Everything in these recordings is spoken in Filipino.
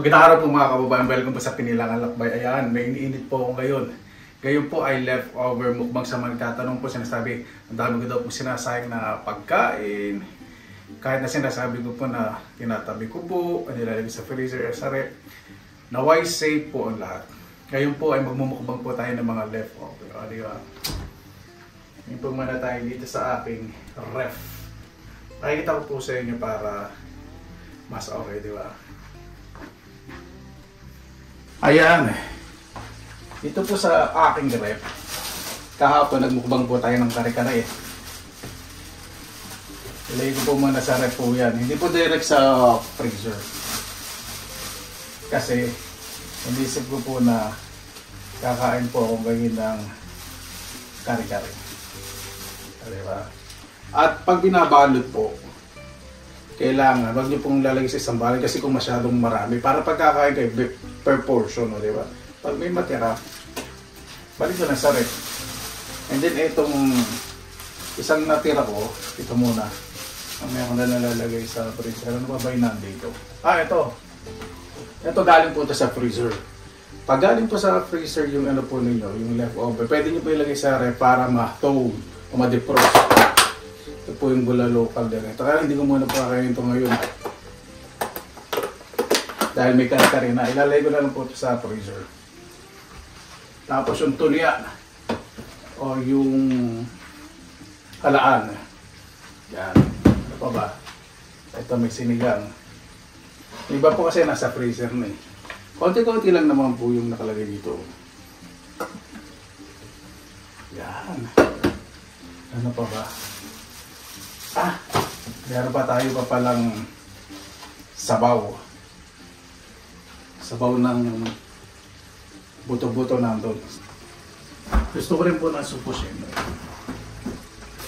Magandang araw po mga kababayan, welcome po sa Pinilang Alakbay. Ayan, may iniinit po ako ngayon. Ngayon po ay leftover mukbang sa mga nagtatanong po, sinasabi, ang dami ko daw po sinasayang na pagkain. Kahit na sinasabi ko po na tinatabi ko po, nilalagay sa freezer, sa rep. Naway safe po ang lahat. Ngayon po ay magmumukbang po tayo ng mga leftover. O, di ba? Ngayon po muna tayo dito sa aking ref. Pakikita ko po sa inyo para mas okay, di ba? Ayan. Ito po sa aking ref. Kahapon nagmukbang po tayo ng kare-kare. Ilagay ko po muna sa ref po yan. Hindi po direct sa freezer. Kasi inisip ko po na kakain po ako ngayon ng kare-kare. Diba? At pag binabalot po, kailangan, wag niyo pong lalagay sa isang balot kasi kung masyadong marami, para pagkakain kayo per portion, no, di ba? Pag may matira, balik ko na sa ref. And then itong isang natira ko, ito muna. Ang meron na nalalagay sa freezer. Ano ba ba yung nandito? Ito. Ito galing po ito sa freezer. Pag galing po sa freezer yung ano po ninyo, yung leftover, pwede nyo po ilagay sa ref para ma-thaw o ma-defrost. Ito po yung gula local din. Kaya hindi ko muna po kakainin ito ngayon. Dahil may kare-kare na. Ilalagay ko na lang po ito sa freezer. Tapos yung tulya o yung halaan. Yan. Ano pa ba? Ito may sinigang. Iba po kasi nasa freezer na eh. Konti-konti lang naman po yung nakalagay dito. Yan. Ano pa ba? Meron pa tayo pa palang sabaw. Sabaw ng buto-buto nandun. Gusto ko rin po ng supo siyempre.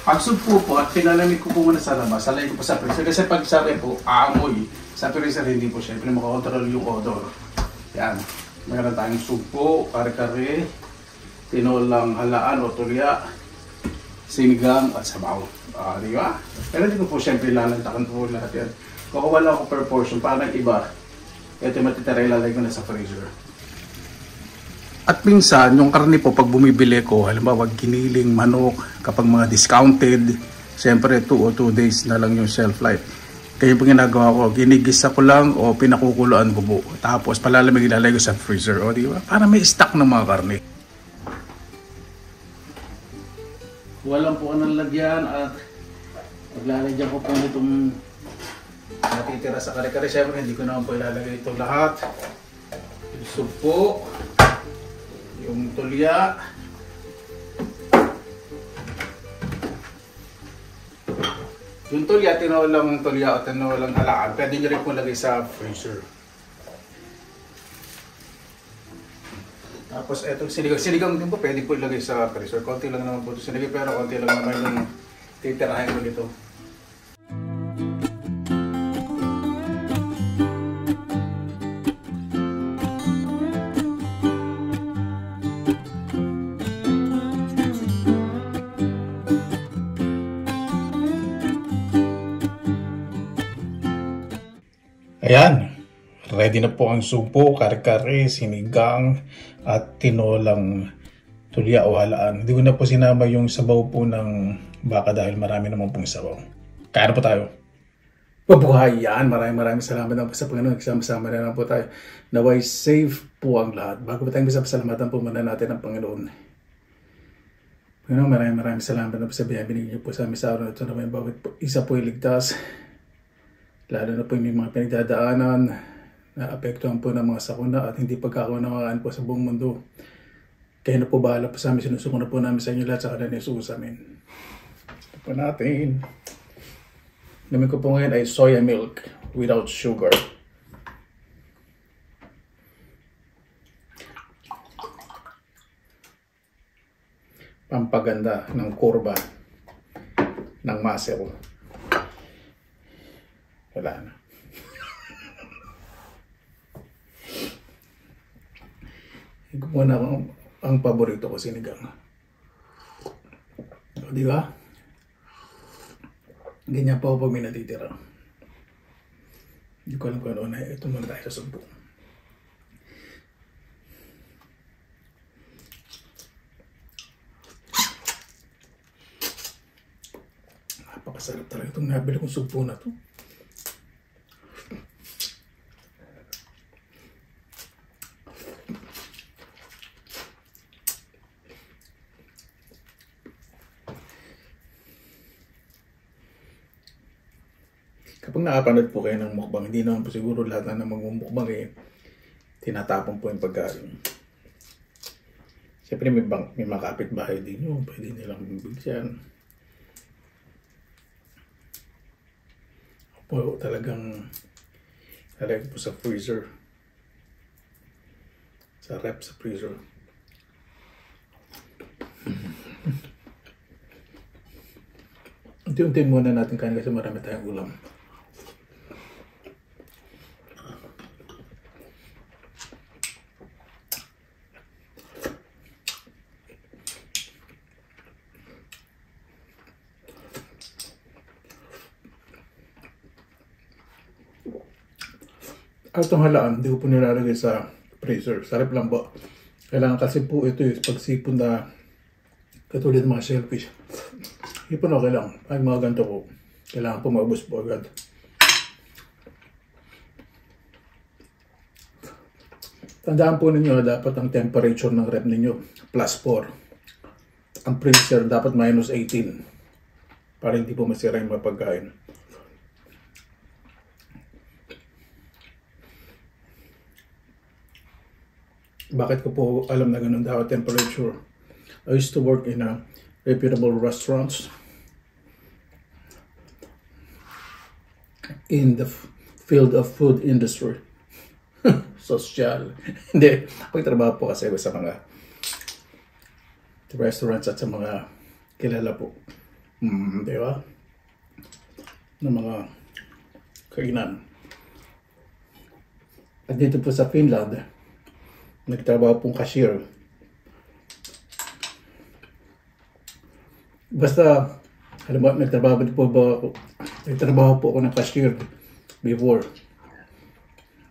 Pag supo po at pinalamig ko po muna sa labas, salay ko po sa freezer. Kasi pag sabi po, aamoy. Sa freezer hindi po siyempre makakontrol yung odor. Yan. Meron tayong supo, kare-kare, tinolang halaan o tulya, sinigang at sabaw. Di ba? Pero hindi ko po siyempre lalantakan po lahat yan. Kukuha lang ako per portion. Parang iba, ito matitira ilalagay ko na sa freezer. At minsan, yung karne po pag bumibili ko, halimbawa giniling, manok, kapag mga discounted, siyempre 2 o 2 days na lang yung shelf life. Kaya po ginagawa ko, ginigisa ko lang o pinakukuluan ko po. Tapos palalamig ilalagay ko sa freezer. O di ba? Para may stock ng mga karne. Walang po anong lagyan at maglalagyan ko po itong natitira sa kare-kare. Siyempre hindi ko naman po ilalagay ito lahat. Yung supo, yung tulya, yung tulya, tinolang tulya o tinolang halaan. Pwede nyo rin po lagay sa freezer. Tapos etong sinigang din po pwede po ilagay sa freezer. Konti lang naman po ito sinigang pero konti lang naman yung titirahin ko nito. Ayan. Ready na po ang supo, kare-kare, sinigang, at tinolang tulya o halaan. Hindi ko na po sinama yung sabaw po ng baka dahil marami naman pong sabaw. Kaya na po tayo. Mabuhay yan. Maraming salamat na po sa Panginoon. Nagsama-sama na lang po tayo. Naway safe po ang lahat. Bago po tayong pasalamatan po muna natin ang Panginoon. Panginoon, maraming salamat na po sa binigyan niyo po sa amin sa araw na ito na may bawat isa po iligtas. Lalo na po yung mga pinagdadaanan na apektuhan po ng mga sakuna at hindi pagkakaunawaan po sa buong mundo. Kaya na po bahala po sa amin, sinusuko na po namin sa inyo lahat sa kanila ni Jesus. Amen. Ito po natin. Namin ko po ngayon ay soya milk without sugar. Pampaganda ng kurba ng muscle. Wala na. Ito muna ang paborito ko, sinigang. Di ba? Ganyan po pag may natitira. Hindi ko alam kung ano na. Ito muna tayo sa sumpo. Napakasarap talaga itong nabili kong sugpo na to. Kapag nakapanood po kayo ng mukbang, hindi naman po siguro lahat na magmumukbang tinatapon po yung pagkain. Siyempre may mga kapitbahay din yun, pwede nilang bibigyan. Po talagang lalagay po sa freezer. Sa rep sa freezer. Unti-unti muna natin kain kasi marami tayong ulam. At itong halaan, hindi ko po nilalagay sa freezer. Sarap lang po. Kailangan kasi po ito yung pagsipon na katulad ng mga shellfish. Hipon okay lang. Ay mga ganito po. Kailangan po maubos po agad. Tandaan po ninyo dapat ang temperature ng rep ninyo +4. Ang freezer dapat -18 para hindi po masira yung mga pagkain. Bakit ko po alam na ganun dapat temperature? I used to work in a reputable restaurants in the field of food industry. Social. Hindi. Pagtrabaho po kasi sa mga restaurants at sa mga kilala po. Di ba? Ng mga kainan. At dito po sa Finland, nagtrabaho pong cashier. Basta, alam mo, nagtrabaho po ako ng cashier before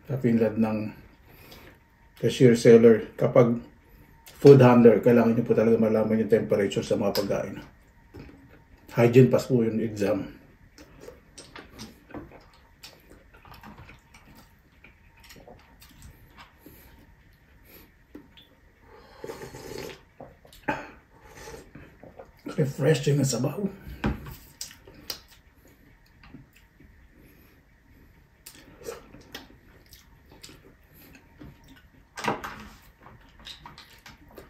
sa Finland ng cashier seller. Kapag food handler, kailangan nyo po talaga malaman yung temperature sa mga pagkain. Hygiene pass po yung exam. Refreshing na sabaw.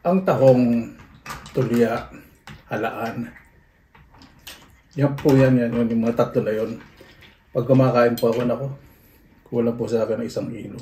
Ang tahong, tulya, halaan. Yan po yan, yung mga tatlo na yun. Pag kumakain po ako, nako, kulang po sa akin ng 1 kilo.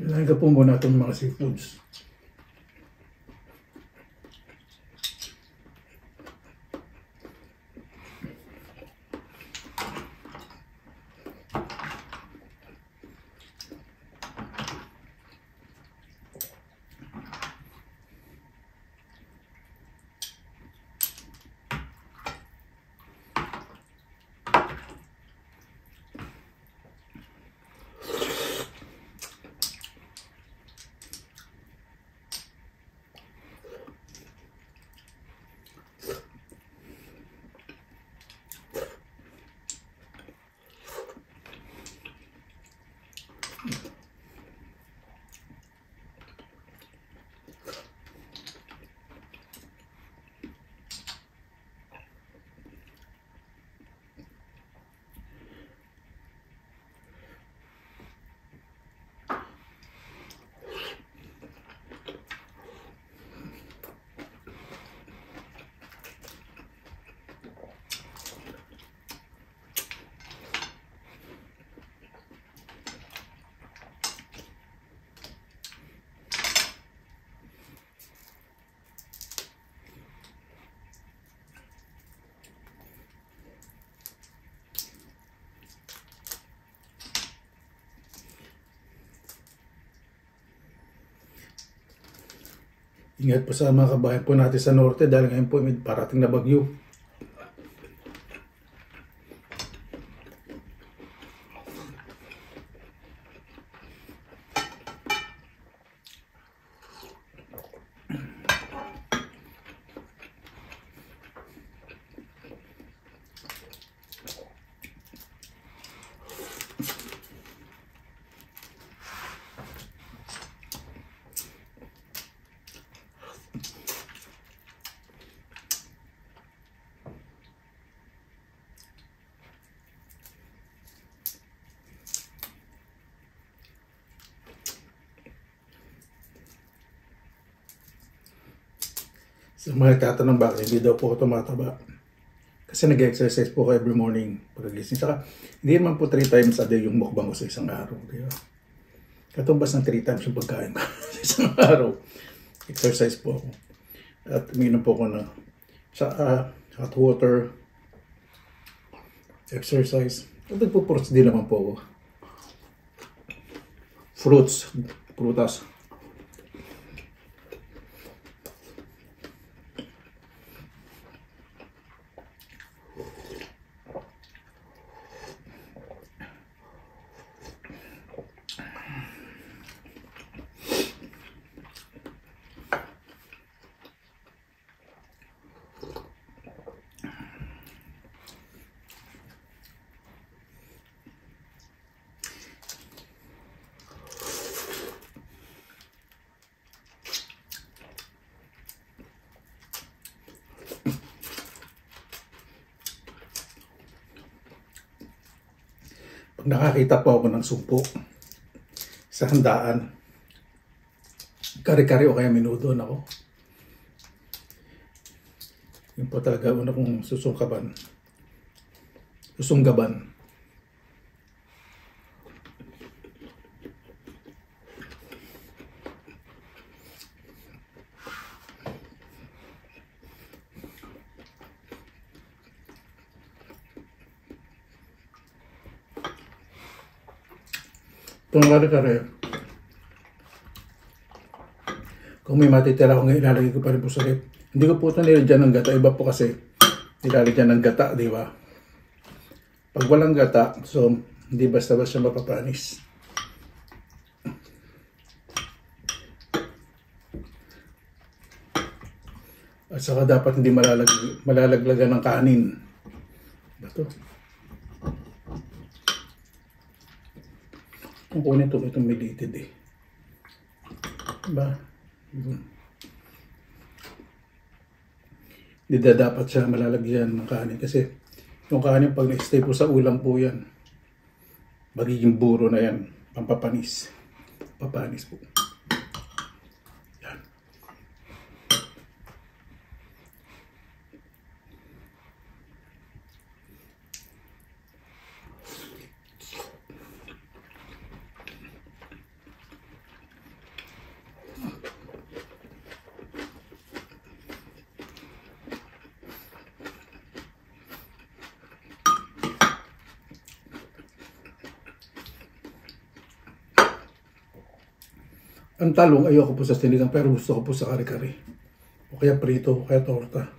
Kailangan po muna itong mga seafoods. Ingat po sa mga kabayan po natin sa norte dahil ngayon po may parating na bagyo. Sa mga tatanong bakit hindi daw po ako tumataba. Kasi nag-exercise po ako every morning pagkagising. Saka hindi naman po 3 times a day yung mukbang ko sa isang araw. Diba? Katumbas ng 3 times yung pagkain ko sa isang araw. Exercise po ako. At uminom po ako na hot water, exercise. At nagpo-fruits din naman po ako. Prutas. Pag nakakita po ako ng sumpo sa handaan, kare-kare o kaya minudo ako. Yun po talaga una kong susunggaban. Itong kare-kare, kung may matitira ako ngayon, ilalagay ko pa rin po sa rep. Hindi ko po ito nilagyan ng gata. Iba po kasi nilalagyan ng gata, di ba? Pag walang gata, so hindi basta-basta mapapanis. At saka dapat hindi malalaglagan ng kanin. Ito. Kung kunin itong medited eh. Diba? Hindi dapat siya malalagyan ng kanin kasi yung kanin pag na-stay po sa ulam po yan, magiging buro na yan, pampapanis. Papanis po. Yan. Ang talong, ayoko po sa sinigang, pero gusto ko po sa kare-kare. O kaya prito, o kaya torta.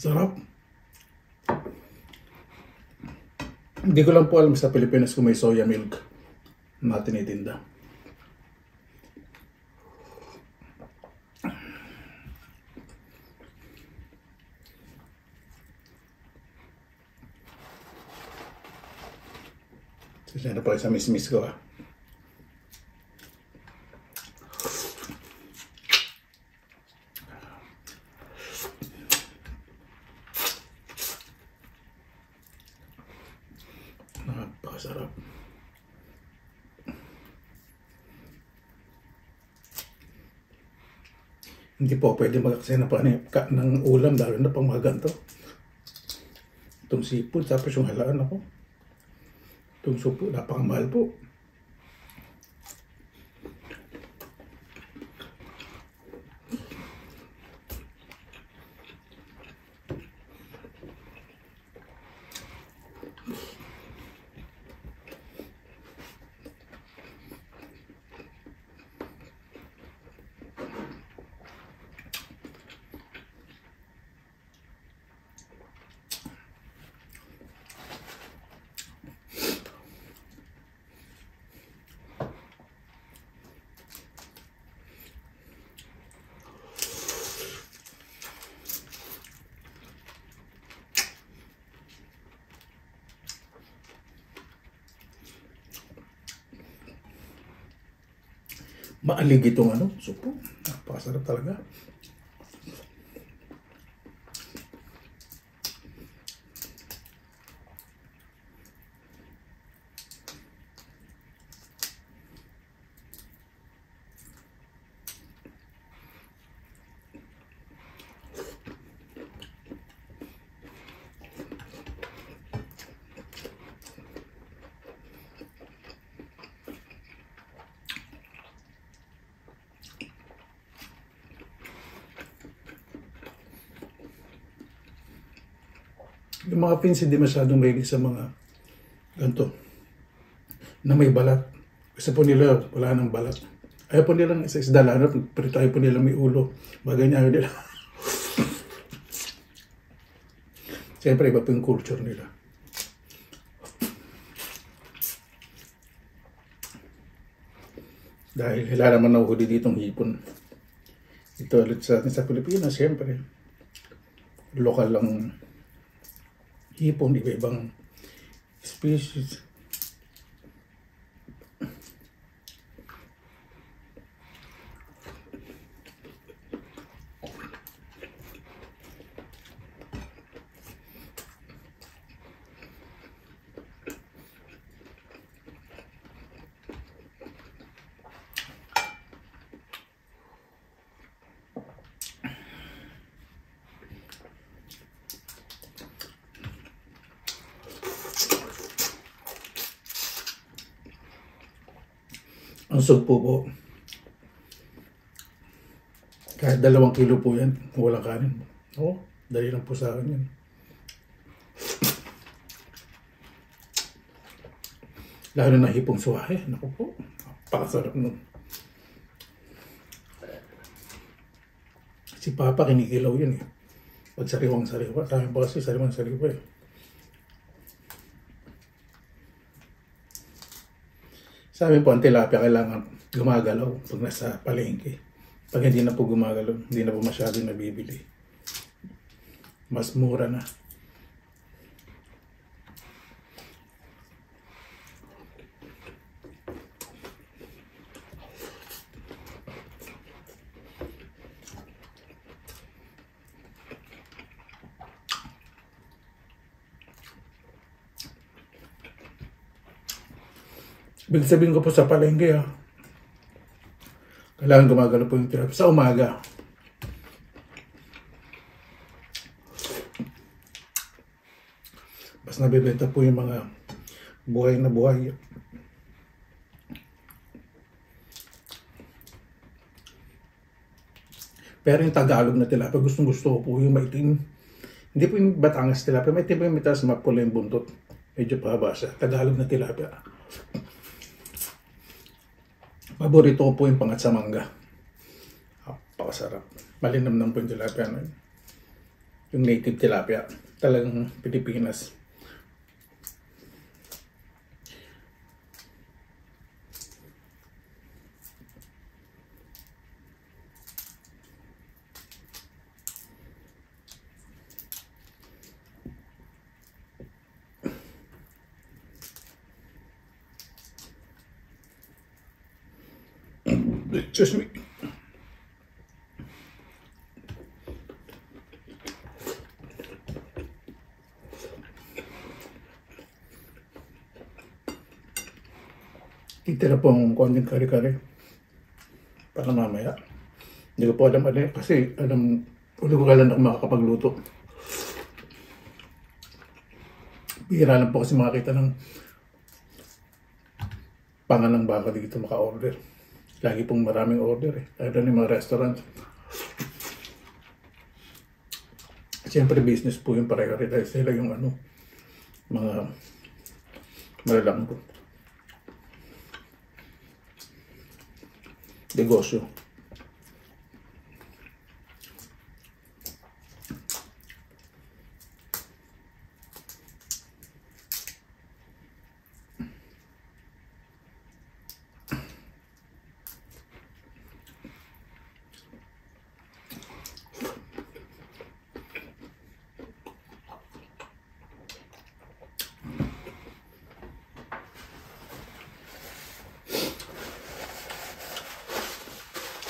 Sarap. Hindi ko lang po alam sa Pilipinas kung may soya milk na tinitinda. Sige na po sa miss ko ah. Napakasarap. Hindi po pwede mag-aksaya ng ulam, lalo na pang mga ganito. Itong seafood, tapos yung halaan ako. Itong supo, napakamahal po. Maalig itong supo. Napakasarap talaga. Yung mga Pins hindi masyadong mahilig sa mga ganito na may balat. Kasi po nila wala nang balat. Ayaw po nilang sa isda lalo, pero tayo po nila may ulo. Bagay niya ayaw nila. Siyempre iba po yung culture nila. Dahil wala naman nahuhuli ditong hipon. Ito ulit sa atin sa Pilipinas, siyempre. Lokal lang hipon, iba-ibang species. Ang sugpo po, kahit 2 kilo po yan, walang kanin. Dali lang po sa akin yan. Lalo na hipong suwahe. Naku po. Napakasarap nun. Si Papa kinikilaw yun eh. Pag sariwang-sariwa. Sa amin po kasi sariwang-sariwa eh. Sa amin po ang tilapia kailangan gumagalaw pag nasa palengke. Pag hindi na po gumagalaw, hindi na po masyadong nabibili. Mas mura na. Ibig sabihin ko po sa palengke kailangan gumagalaw po yung tilapia sa umaga. Basta nabibenta po yung mga buhay na buhay. Pero yung Tagalog na tilapia, gustong gusto ko po yung maitim. Hindi po yung Batangas tilapia, maitim po yung mitas, mapula yung buntot. Medyo pahaba siya. Tagalog na tilapia. Paborito ko po yung pangat sa mangga. Napakasarap. Malinamnam po yung tilapia na yun. Yung native tilapia. Talagang Pilipinas. Excuse me. Titira po ang konting kare-kare para mamaya. Hindi ko po alam kasi ulo ko kailan ako makakapagluto. Bihira lang po kasi makakita ng panganang baka dito maka-order. Lagi pong maraming order eh. Lalo ng mga restaurant. Siyempre business po yung prioritize nila yung mga malalang po. Negosyo.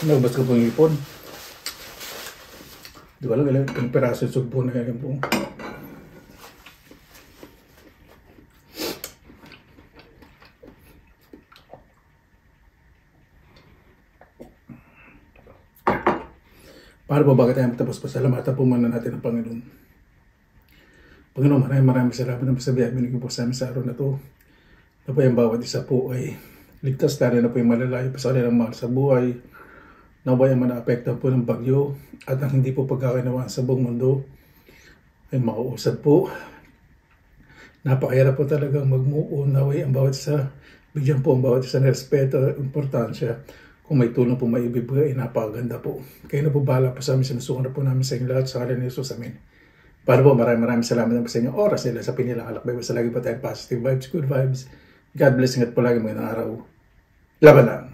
Nabas ko pong ipon. Di ko alam ilang peraso yung sugpo na yan po. Para po bago tayo matapos, pasalamatan po muna natin ang Panginoon. Panginoon, maraming salamat na sa biyaya binigyan po sa amin sa araw na to. Na po yung bawat isa po ay ligtas tayo na po yung malalayo pa sa kanilang mahal sa buhay. Naway ang manaapektuhan po ng bagyo at ang hindi po pagkakinawa sa buong mundo ay makausap po. Napakahirap po talagang mag-move on. Naway ang bawat isa, bigyan po ang bawat isa ng respeto at importansya. Kung may tulong po maibibigay, napakaganda po. Kayo na po bahala po sa amin, sinusukan na po namin sa inyo lahat sa ngalan ni Jesus, amin. Para po maraming salamat na po sa inyong oras nila sa pinilangalakbay. Basta lagi po tayong positive vibes, good vibes. God bless, ingat po lagi mga araw. Laban lang.